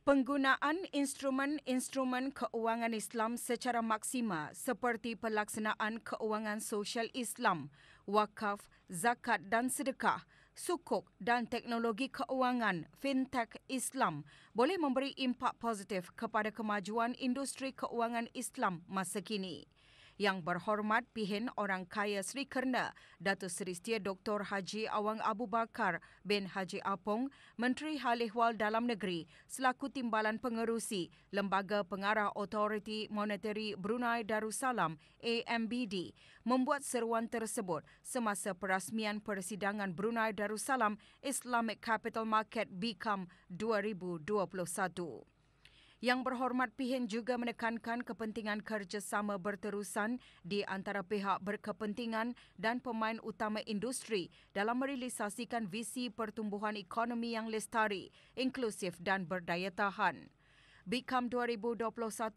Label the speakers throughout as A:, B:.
A: Penggunaan instrumen-instrumen keuangan Islam secara maksima seperti pelaksanaan keuangan sosial Islam, wakaf, zakat dan sedekah, sukuk dan teknologi keuangan fintech Islam boleh memberi impak positif kepada kemajuan industri keuangan Islam masa kini. Yang Berhormat Pihin Orang Kaya Sri Kerna, Datuk Seri Setia Dr. Haji Awang Abu Bakar bin Haji Apong, Menteri Hal Ehwal Dalam Negeri selaku Timbalan Pengerusi Lembaga Pengarah Authority Monetary Brunei Darussalam AMBD membuat seruan tersebut semasa perasmian persidangan Brunei Darussalam Islamic Capital Market BICAM 2021. Yang Berhormat Pihin juga menekankan kepentingan kerjasama berterusan di antara pihak berkepentingan dan pemain utama industri dalam merealisasikan visi pertumbuhan ekonomi yang lestari, inklusif dan berdaya tahan. BICAM 2021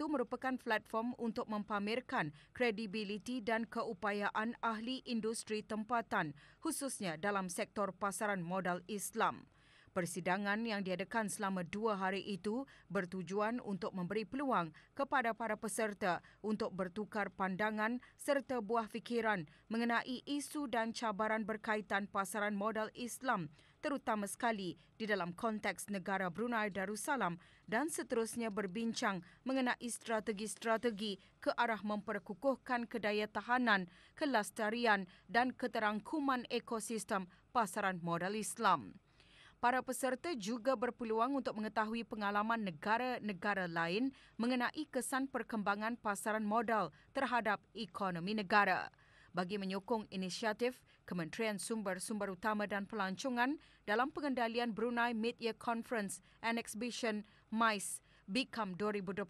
A: merupakan platform untuk mempamerkan kredibiliti dan keupayaan ahli industri tempatan, khususnya dalam sektor pasaran modal Islam. Persidangan yang diadakan selama 2 hari itu bertujuan untuk memberi peluang kepada para peserta untuk bertukar pandangan serta buah fikiran mengenai isu dan cabaran berkaitan pasaran modal Islam, terutama sekali di dalam konteks negara Brunei Darussalam, dan seterusnya berbincang mengenai strategi-strategi ke arah memperkukuhkan kedaya tahanan, kelestarian dan keterangkuman ekosistem pasaran modal Islam. Para peserta juga berpeluang untuk mengetahui pengalaman negara-negara lain mengenai kesan perkembangan pasaran modal terhadap ekonomi negara. Bagi menyokong inisiatif Kementerian Sumber-Sumber Utama dan Pelancongan dalam pengendalian Brunei Mid-Year Conference and Exhibition MICE, BICAM 2021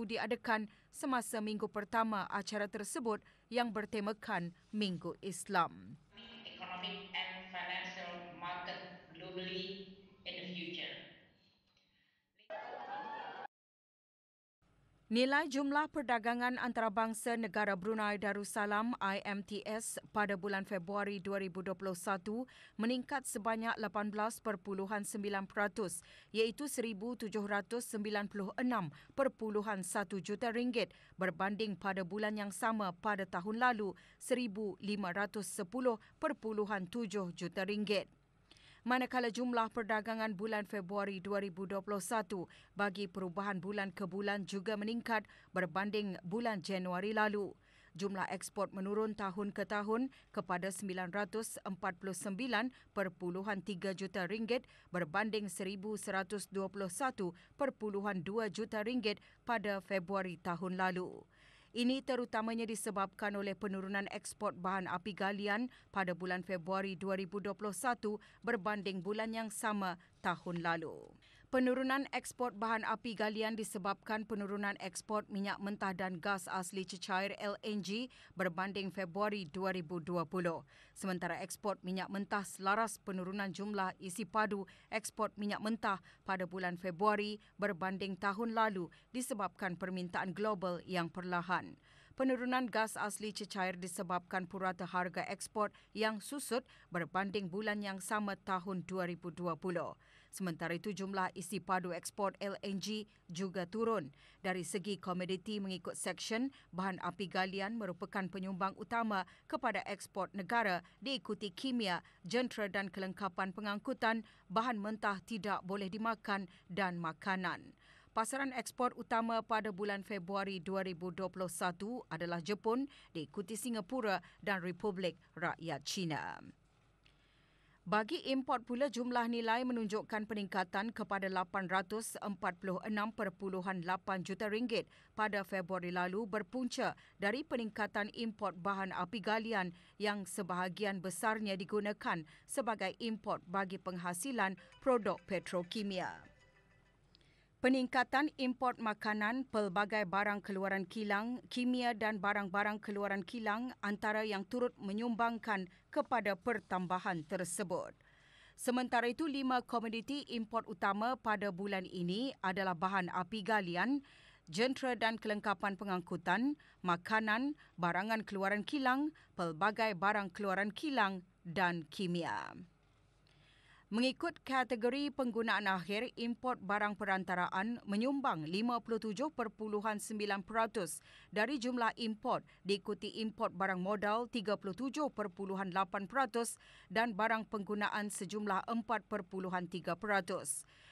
A: diadakan semasa minggu pertama acara tersebut yang bertemakan Minggu Islam.
B: Economic and financial market globally in the future.
A: Nilai jumlah perdagangan antarabangsa negara Brunei Darussalam IMTS pada bulan Februari 2021 meningkat sebanyak 18.9%, iaitu 1,796.1 juta ringgit berbanding pada bulan yang sama pada tahun lalu 1,510.7 juta ringgit. Manakala jumlah perdagangan bulan Februari 2021 bagi perubahan bulan ke bulan juga meningkat berbanding bulan Januari lalu. Jumlah ekspor menurun tahun ke tahun kepada 949.3 juta ringgit berbanding 1,121.2 juta ringgit pada Februari tahun lalu. Ini terutamanya disebabkan oleh penurunan ekspor bahan api galian pada bulan Februari 2021 berbanding bulan yang sama tahun lalu. Penurunan ekspor bahan api galian disebabkan penurunan ekspor minyak mentah dan gas asli cecair LNG berbanding Februari 2020. Sementara ekspor minyak mentah selaras penurunan jumlah isi padu ekspor minyak mentah pada bulan Februari berbanding tahun lalu disebabkan permintaan global yang perlahan. Penurunan gas asli cecair disebabkan purata harga ekspor yang susut berbanding bulan yang sama tahun 2020. Sementara itu, jumlah isi padu ekspor LNG juga turun. Dari segi komoditi mengikut seksyen, bahan api galian merupakan penyumbang utama kepada ekspor negara diikuti kimia, jentera dan kelengkapan pengangkutan, bahan mentah tidak boleh dimakan dan makanan. Pasaran ekspor utama pada bulan Februari 2021 adalah Jepun, diikuti Singapura dan Republik Rakyat China. Bagi import pula, jumlah nilai menunjukkan peningkatan kepada 846.8 juta ringgit pada Februari lalu berpunca dari peningkatan import bahan api galian yang sebahagian besarnya digunakan sebagai import bagi penghasilan produk petrokimia. Peningkatan import makanan, pelbagai barang keluaran kilang, kimia dan barang-barang keluaran kilang antara yang turut menyumbangkan kepada pertambahan tersebut. Sementara itu, 5 komoditi import utama pada bulan ini adalah bahan api galian, jentera dan kelengkapan pengangkutan, makanan, barangan keluaran kilang, pelbagai barang keluaran kilang dan kimia. Mengikut kategori penggunaan akhir, import barang perantaraan menyumbang 57.9% dari jumlah import, diikuti import barang modal 37.8% dan barang penggunaan sejumlah 4.3%.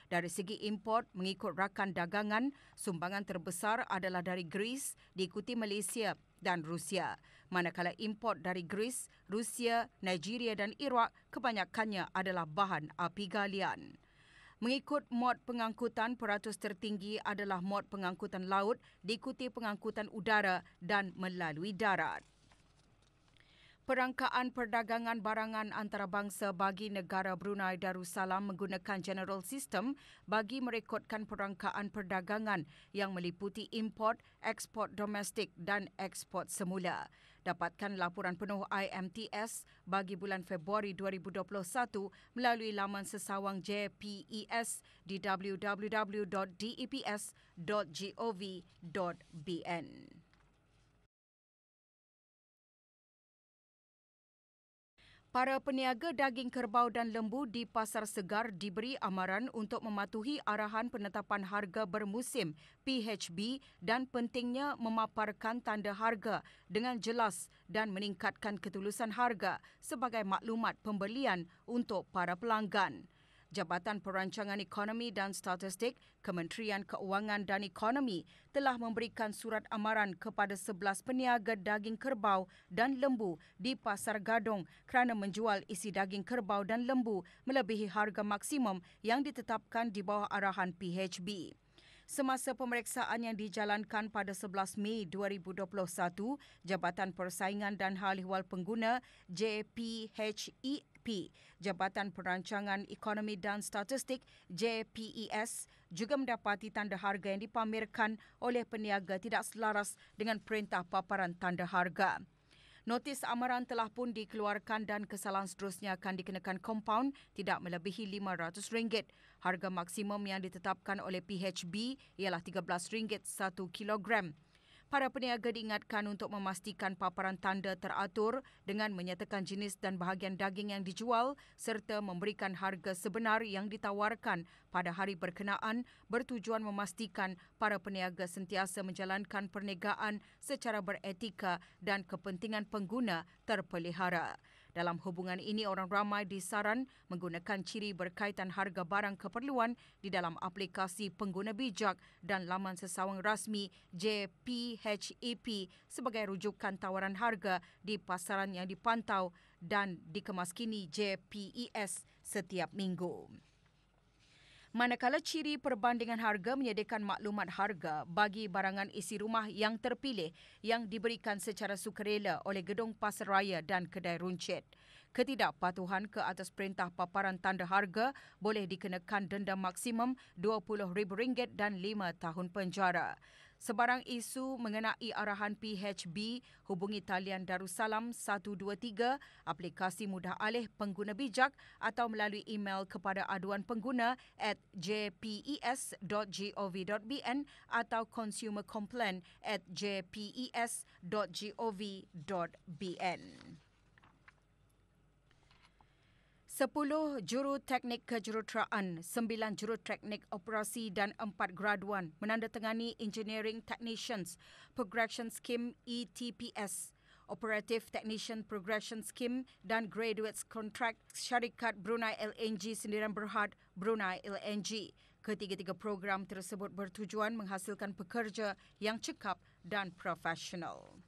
A: Dari segi import, mengikut rakan dagangan, sumbangan terbesar adalah dari Greece, diikuti Malaysia dan Rusia. Manakala import dari Greece, Rusia, Nigeria dan Iraq kebanyakannya adalah bahan api galian. Mengikut mod pengangkutan, peratus tertinggi adalah mod pengangkutan laut, diikuti pengangkutan udara dan melalui darat. Perangkaan perdagangan barangan antarabangsa bagi negara Brunei Darussalam menggunakan General System bagi merekodkan perangkaan perdagangan yang meliputi import, ekspor domestik dan ekspor semula. Dapatkan laporan penuh IMTS bagi bulan Februari 2021 melalui laman sesawang JPES di www.deps.gov.bn. Para peniaga daging kerbau dan lembu di Pasar Segar diberi amaran untuk mematuhi arahan penetapan harga bermusim PHB dan pentingnya memaparkan tanda harga dengan jelas dan meningkatkan ketulusan harga sebagai maklumat pembelian untuk para pelanggan. Jabatan Perancangan Ekonomi dan Statistik, Kementerian Keuangan dan Ekonomi telah memberikan surat amaran kepada 11 peniaga daging kerbau dan lembu di Pasar Gadong kerana menjual isi daging kerbau dan lembu melebihi harga maksimum yang ditetapkan di bawah arahan PHB. Semasa pemeriksaan yang dijalankan pada 11 Mei 2021, Jabatan Persaingan dan Hal Ehwal Pengguna JPHEP, Jabatan Perancangan Ekonomi dan Statistik JPES juga mendapati tanda harga yang dipamerkan oleh peniaga tidak selaras dengan perintah paparan tanda harga. Notis amaran telah pun dikeluarkan dan kesalahan seterusnya akan dikenakan kompaun tidak melebihi RM500. Harga maksimum yang ditetapkan oleh PHB ialah RM13 1 kilogram. Para peniaga diingatkan untuk memastikan paparan tanda teratur dengan menyatakan jenis dan bahagian daging yang dijual serta memberikan harga sebenar yang ditawarkan pada hari berkenaan bertujuan memastikan para peniaga sentiasa menjalankan perniagaan secara beretika dan kepentingan pengguna terpelihara. Dalam hubungan ini, orang ramai disaran menggunakan ciri berkaitan harga barang keperluan di dalam aplikasi pengguna bijak dan laman sesawang rasmi JPHEP sebagai rujukan tawaran harga di pasaran yang dipantau dan dikemaskini JPES setiap minggu. Manakala ciri perbandingan harga menyediakan maklumat harga bagi barangan isi rumah yang terpilih yang diberikan secara sukarela oleh gedung pasaraya dan kedai runcit. Ketidakpatuhan ke atas perintah paparan tanda harga boleh dikenakan denda maksimum RM20,000 dan 5 tahun penjara. Sebarang isu mengenai arahan PHB, hubungi talian Darussalam 123, aplikasi mudah alih pengguna bijak atau melalui email kepada aduan pengguna @jpes.gov.bn atau consumercomplaint@jpes.gov.bn. 10 juruteknik kejuruteraan, 9 juruteknik operasi dan 4 graduan menandatangani Engineering Technicians Progression Scheme ETPS, Operative Technician Progression Scheme dan Graduates Contract Syarikat Brunei LNG Sendirian Berhad Brunei LNG. Ketiga-tiga program tersebut bertujuan menghasilkan pekerja yang cekap dan profesional.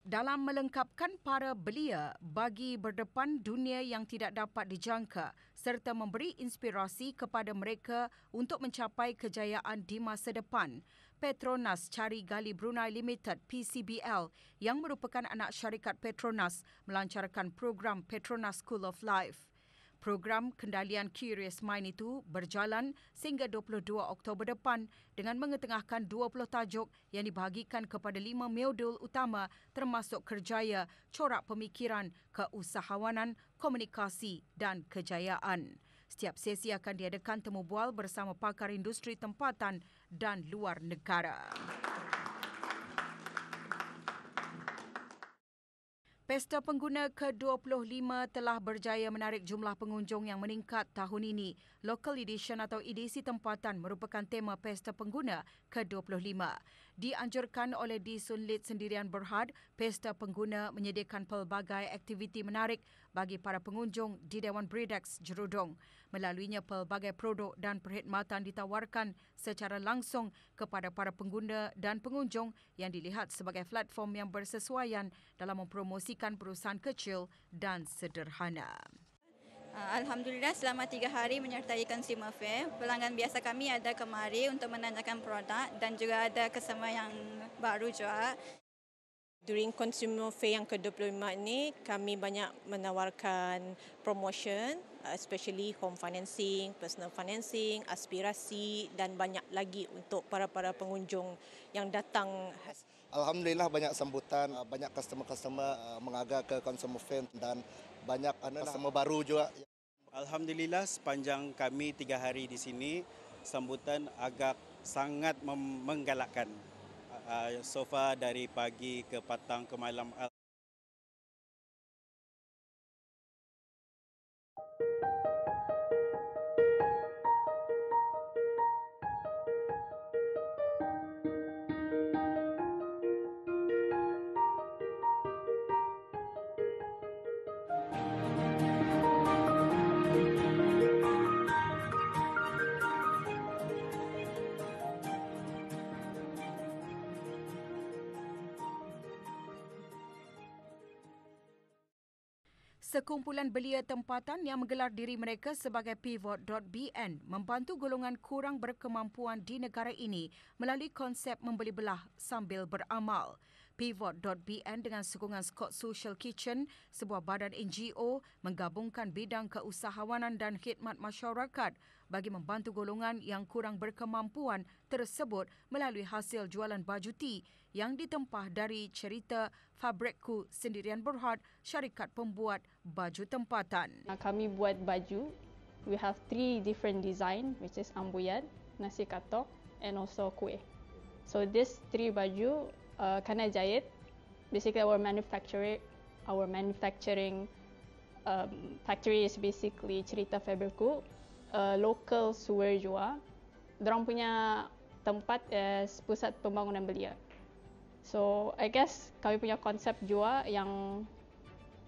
A: Dalam melengkapkan para belia bagi berdepan dunia yang tidak dapat dijangka serta memberi inspirasi kepada mereka untuk mencapai kejayaan di masa depan, Petronas Cari Gali Brunei Limited PCBL yang merupakan anak syarikat Petronas melancarkan program Petronas School of Life. Program kendalian Curious Mind itu berjalan sehingga 22 Oktober depan dengan mengetengahkan 20 tajuk yang dibahagikan kepada 5 modul utama termasuk kerjaya, corak pemikiran, keusahawanan, komunikasi dan kejayaan. Setiap sesi akan diadakan temu bual bersama pakar industri tempatan dan luar negara. Pesta Pengguna ke-25 telah berjaya menarik jumlah pengunjung yang meningkat tahun ini. Local Edition atau edisi tempatan merupakan tema Pesta Pengguna ke-25. Dianjurkan oleh Disun Lit Sendirian Berhad, Pesta Pengguna menyediakan pelbagai aktiviti menarik bagi para pengunjung di Dewan Bredex Jerudong. Melaluinya pelbagai produk dan perkhidmatan ditawarkan secara langsung kepada para pengguna dan pengunjung yang dilihat sebagai platform yang bersesuaian dalam mempromosikan perusahaan kecil dan sederhana.
C: Alhamdulillah selama 3 hari menyertai Consumer Fair, pelanggan biasa kami ada kemari untuk menanyakan produk dan juga ada kesamaan yang baru juga.
D: During Consumer Fair yang ke-25 ini, kami banyak menawarkan promotion, especially home financing, personal financing, aspirasi dan banyak lagi untuk para pengunjung yang datang.
E: Alhamdulillah banyak sambutan, banyak customer-customer mengagar ke Consumer Fair dan banyak customer baru juga.
F: Alhamdulillah sepanjang kami 3 hari di sini, sambutan agak sangat menggalakkan. So far dari pagi ke petang ke malam.
A: Sekumpulan belia tempatan yang menggelar diri mereka sebagai Pivot.bn membantu golongan kurang berkemampuan di negara ini melalui konsep membeli belah sambil beramal. Pivot.bn dengan sokongan Scott Social Kitchen, sebuah badan NGO, menggabungkan bidang keusahawanan dan khidmat masyarakat bagi membantu golongan yang kurang berkemampuan tersebut melalui hasil jualan baju tea yang ditempah dari cerita Fabrikku Sendirian Berhad, syarikat pembuat baju tempatan.
G: Kami buat baju. We have 3 different design, which is ambuyan, nasi katok, and also kuih. So these 3 baju, Kana Jahit, basically our manufacturing factory is basically cerita Fabrikku, local sewer jua. Dorang punya tempat is pusat pembangunan belia. So I guess kami punya konsep jua yang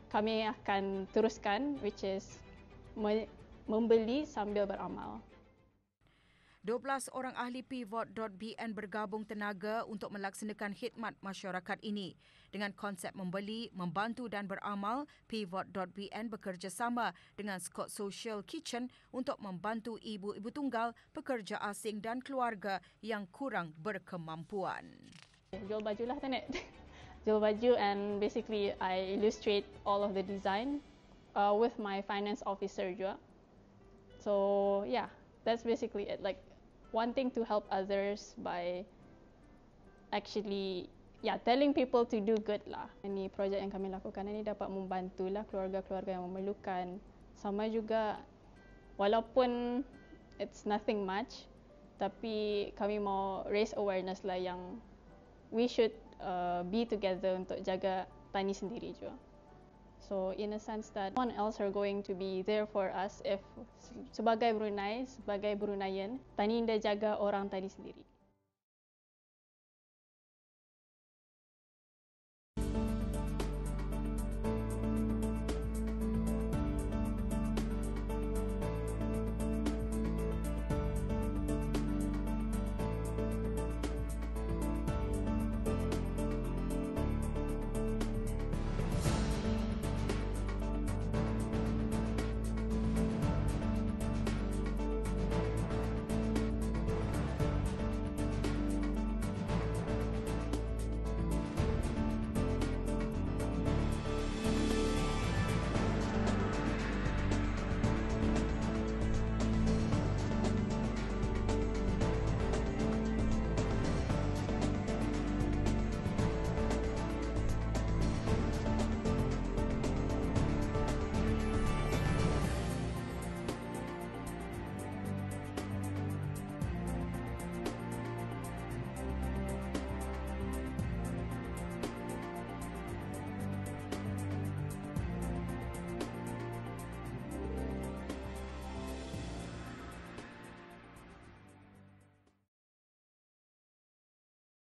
G: kami akan teruskan, which is membeli sambil beramal.
A: 12 orang ahli Pivot.bn bergabung tenaga untuk melaksanakan khidmat masyarakat ini. Dengan konsep membeli, membantu dan beramal, Pivot.bn bekerjasama dengan Scott Social Kitchen untuk membantu ibu-ibu tunggal, pekerja asing dan keluarga yang kurang berkemampuan.
G: Jual baju lah, Tanet. Jual baju, and basically I illustrate all of the design with my finance officer juga. So yeah, that's basically it. Like wanting to help others by actually telling people to do good lah. Ini projek yang kami lakukan ini dapat membantulah keluarga-keluarga yang memerlukan. Sama juga walaupun it's nothing much, tapi kami mau raise awareness lah yang we should be together untuk jaga tani sendiri juga. So in a sense that no one else are going to be there for us if sebagai Brunei, sebagai Bruneian, tani indah jaga orang tani sendiri.